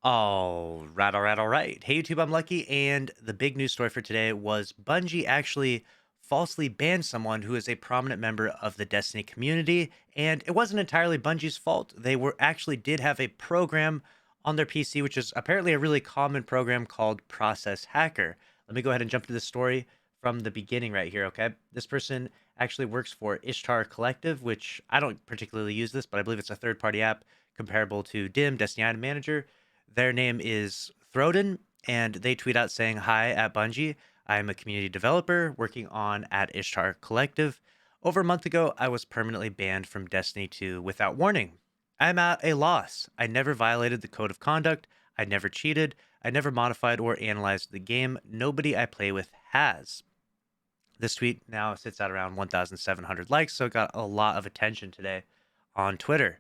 All right. Hey, YouTube, I'm Lucky, and the big news story for today was Bungie actually falsely banned someone who is a prominent member of the Destiny community, and it wasn't entirely Bungie's fault. They were actually did have a program on their PC, which is apparently a really common program called Process Hacker. Let me go ahead and jump to the story from the beginning right here, okay? This person actually works for Ishtar Collective, which I don't particularly use this, but I believe it's a third-party app comparable to DIM, Destiny Item Manager. Their name is Throden, and they tweet out saying, "Hi at Bungie. I am a community developer working on at Ishtar Collective. Over a month ago, I was permanently banned from Destiny 2 without warning. I'm at a loss. I never violated the code of conduct. I never cheated. I never modified or analyzed the game. Nobody I play with has." This tweet now sits at around 1,700 likes, so it got a lot of attention today on Twitter.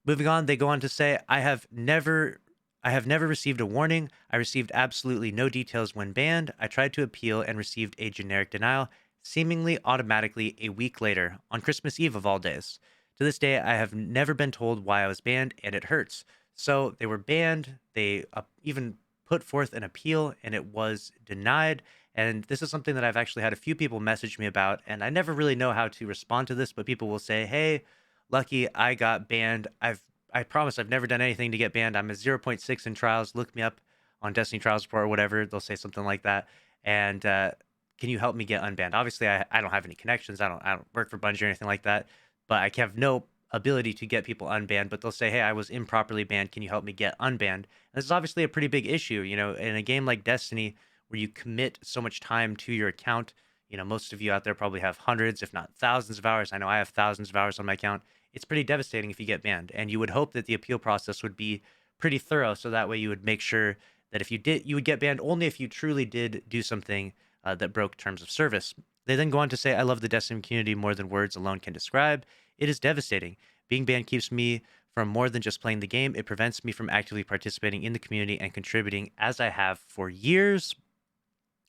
Moving on, they go on to say, I have never received a warning. I received absolutely no details when banned. I tried to appeal and received a generic denial, seemingly automatically a week later, on Christmas Eve of all days. To this day, I have never been told why I was banned, and it hurts. So they were banned. They even put forth an appeal, and it was denied. And this is something that I've actually had a few people message me about, and I never really know how to respond to this, but people will say, "Hey, Lucky, I got banned. I promise I've never done anything to get banned. I'm a zero point 0.6 in trials. Look me up on Destiny Trials Report or whatever." They'll say something like that. And can you help me get unbanned? Obviously, I don't have any connections. I don't work for Bungie or anything like that. But I have no ability to get people unbanned. But they'll say, "Hey, I was improperly banned. Can you help me get unbanned?" And this is obviously a pretty big issue. In a game like Destiny, where you commit so much time to your account. Most of you out there probably have hundreds, if not thousands of hours. I know I have thousands of hours on my account. It's pretty devastating if you get banned. And you would hope that the appeal process would be pretty thorough. So that way you would make sure that if you did, you would get banned only if you truly did do something that broke terms of service. They then go on to say, "I love the Destiny community more than words alone can describe. It is devastating. Being banned keeps me from more than just playing the game. It prevents me from actively participating in the community and contributing as I have for years."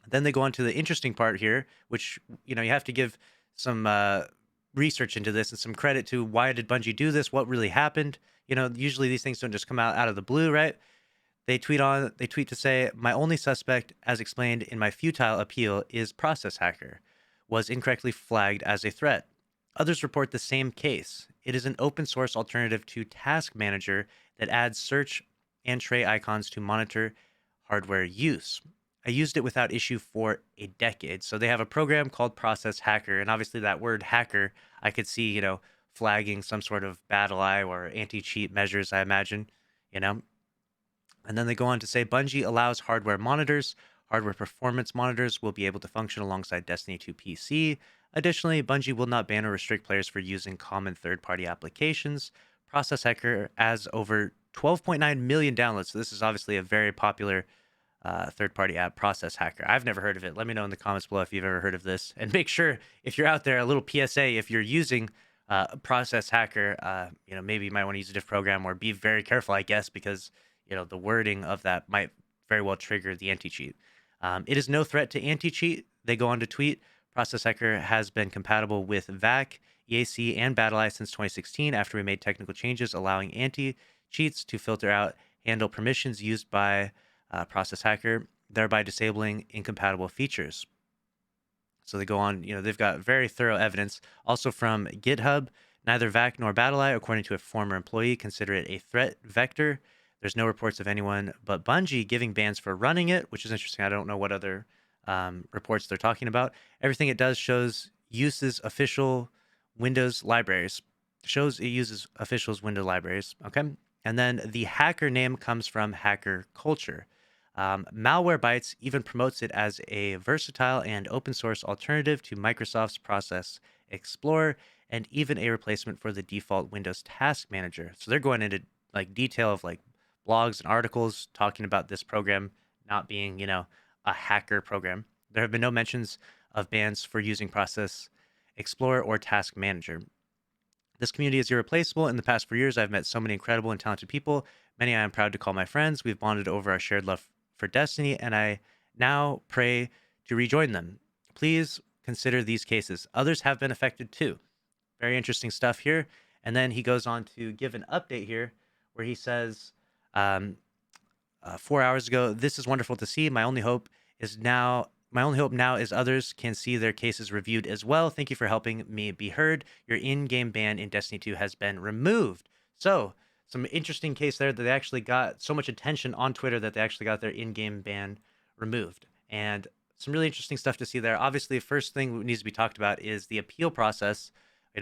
Then they go on to the interesting part here, which you have to give some research into this and some credit to why did Bungie do this? What really happened? Usually these things don't just come out of the blue, right? They tweet to say, "My only suspect, as explained in my futile appeal, is Process Hacker, was incorrectly flagged as a threat. Others report the same case. It is an open source alternative to Task Manager that adds search and tray icons to monitor hardware use. I used it without issue for a decade." So they have a program called Process Hacker, and obviously that word hacker, I could see, flagging some sort of battle eye or anti-cheat measures, I imagine, you know. And then they go on to say Bungie allows hardware monitors. Hardware performance monitors will be able to function alongside Destiny 2 PC. Additionally, Bungie will not ban or restrict players for using common third party applications. Process Hacker has over 12.9 million downloads. So this is obviously a very popular third party app, Process Hacker. I've never heard of it. Let me know in the comments below if you've ever heard of this. And make sure, if you're out there, a little PSA, if you're using Process Hacker, maybe you might want to use a different program or be very careful, I guess, because the wording of that might very well trigger the anti-cheat. It is no threat to anti-cheat. They go on to tweet, "Process Hacker has been compatible with VAC, EAC, and BattleEye since 2016 after we made technical changes allowing anti-cheats to filter out handle permissions used by Process Hacker, thereby disabling incompatible features." So they go on, they've got very thorough evidence. Also from GitHub, "Neither VAC nor BattleEye, according to a former employee, consider it a threat vector. There's no reports of anyone but Bungie giving bans for running it," which is interesting. I don't know what other reports they're talking about. "Everything it does shows uses official Windows libraries. Shows it uses officials Windows libraries." Okay. And then the hacker name comes from hacker culture. Malwarebytes even promotes it as a versatile and open source alternative to Microsoft's Process Explorer and even a replacement for the default Windows Task Manager. So they're going into like detail of like blogs and articles talking about this program not being, a hacker program. There have been no mentions of bans for using Process Explorer or Task Manager. "This community is irreplaceable. In the past 4 years, I've met so many incredible and talented people. Many I am proud to call my friends. We've bonded over our shared love for Destiny, and I now pray to rejoin them. Please consider these cases. Others have been affected too." Very interesting stuff here. And then he goes on to give an update here where he says, um, 4 hours ago. This is wonderful to see. My only hope now is others can see their cases reviewed as well. Thank you for helping me be heard. Your in-game ban in Destiny 2 has been removed. So, some interesting case there that they actually got so much attention on Twitter that they actually got their in-game ban removed. And some really interesting stuff to see there. Obviously, first thing that needs to be talked about is the appeal process.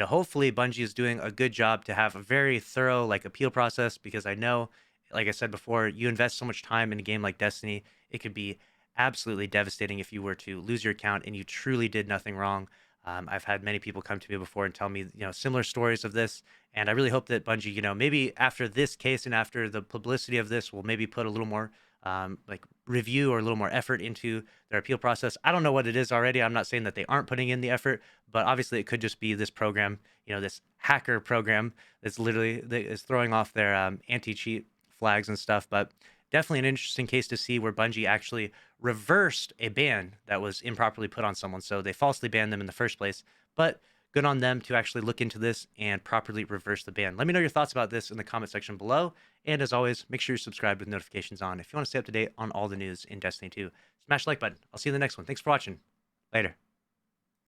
Hopefully Bungie is doing a good job to have a very thorough appeal process, because I know, like I said before, you invest so much time in a game like Destiny, it could be absolutely devastating if you were to lose your account and you truly did nothing wrong. I've had many people come to me before and tell me, similar stories of this, and I really hope that Bungie, maybe after this case and after the publicity of this, will maybe put a little more review or a little more effort into their appeal process. I don't know what it is already. I'm not saying that they aren't putting in the effort, but obviously it could just be this program, this hacker program that is throwing off their anti-cheat flags and stuff. But definitely an interesting case to see where Bungie actually reversed a ban that was improperly put on someone. So they falsely banned them in the first place, but good on them to actually look into this and properly reverse the ban. Let me know your thoughts about this in the comment section below. And as always, make sure you're subscribed with notifications on if you want to stay up to date on all the news in Destiny 2. Smash the like button. I'll see you in the next one. Thanks for watching. Later.